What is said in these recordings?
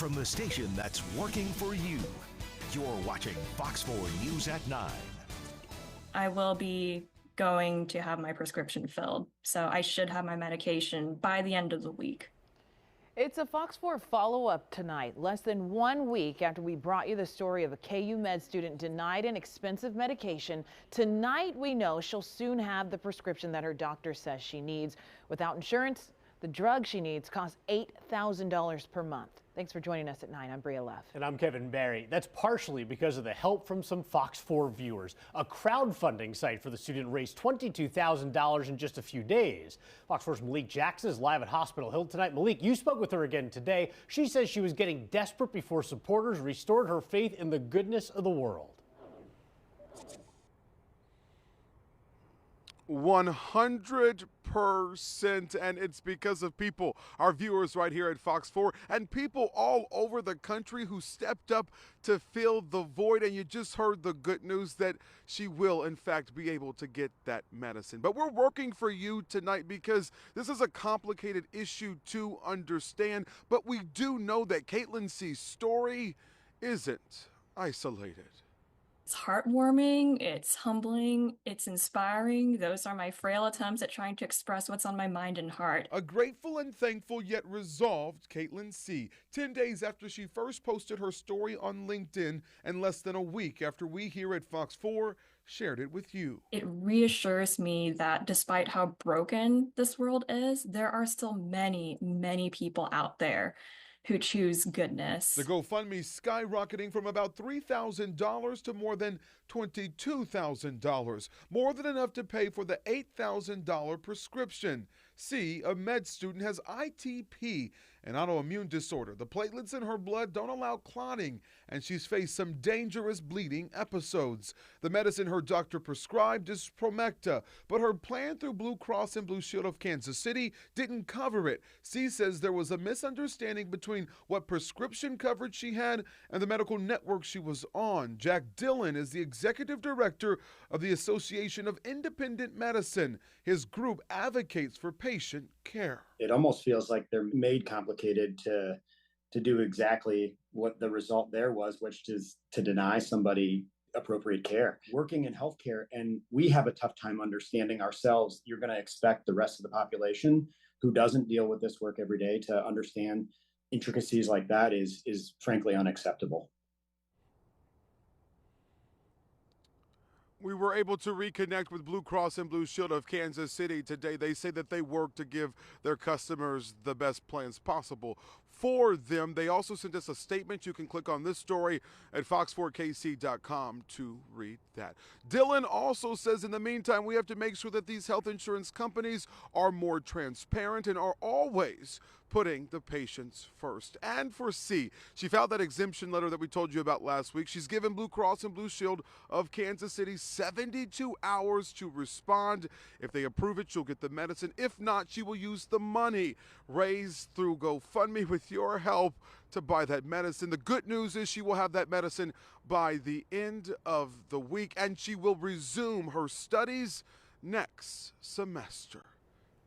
from the station that's working for you. You're watching Fox 4 News at 9. I will be going to have my prescription filled, so I should have my medication by the end of the week. It's a Fox 4 follow-up tonight, less than 1 week after we brought you the story of a KU Med student denied an expensive medication. Tonight, we know she'll soon have the prescription that her doctor says she needs. Without insurance, the drug she needs costs $8,000 per month. Thanks for joining us at 9. I'm Bria Leff. And I'm Kevin Barry. That's partially because of the help from some Fox 4 viewers. A crowdfunding site for the student raised $22,000 in just a few days. Fox 4's Malik Jackson is live at Hospital Hill tonight. Malik, you spoke with her again today. She says she was getting desperate before supporters restored her faith in the goodness of the world. 100%, and it's because of people, our viewers right here at Fox 4, and people all over the country who stepped up to fill the void. And you just heard the good news that she will, in fact, be able to get that medicine. But we're working for you tonight because this is a complicated issue to understand. But we do know that Caitlin C's story isn't isolated. It's heartwarming, it's humbling, it's inspiring. Those are my frail attempts at trying to express what's on my mind and heart. A grateful and thankful yet resolved Caitlin C. 10 days after she first posted her story on LinkedIn and less than a week after we here at Fox 4 shared it with you. It reassures me that despite how broken this world is, there are still many, many people out there who choose goodness. The GoFundMe skyrocketing from about $3,000 to more than $22,000, more than enough to pay for the $8,000 prescription. C, a med student, has ITP, an autoimmune disorder. The platelets in her blood don't allow clotting, and she's faced some dangerous bleeding episodes. The medicine her doctor prescribed is Promecta, but her plan through Blue Cross and Blue Shield of Kansas City didn't cover it. C says there was a misunderstanding between what prescription coverage she had and the medical network she was on. Jack Dillon is the executive director of the Association of Independent Medicine. His group advocates for patient care. It almost feels like they're made complicated to do exactly what the result there was, which is to deny somebody appropriate care. Working in healthcare, and we have a tough time understanding ourselves. You're going to expect the rest of the population who doesn't deal with this work every day to understand intricacies like that is frankly unacceptable. We were able to reconnect with Blue Cross and Blue Shield of Kansas City today. They say that they work to give their customers the best plans possible for them. They also sent us a statement. You can click on this story at fox4kc.com to read that. Dylan also says in the meantime, we have to make sure that these health insurance companies are more transparent and are always putting the patients first. And for C, she filed that exemption letter that we told you about last week. She's given Blue Cross and Blue Shield of Kansas City 72 hours to respond. If they approve it, she'll get the medicine. If not, she will use the money raised through GoFundMe with your help to buy that medicine. The good news is she will have that medicine by the end of the week, and she will resume her studies next semester.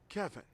Kevin.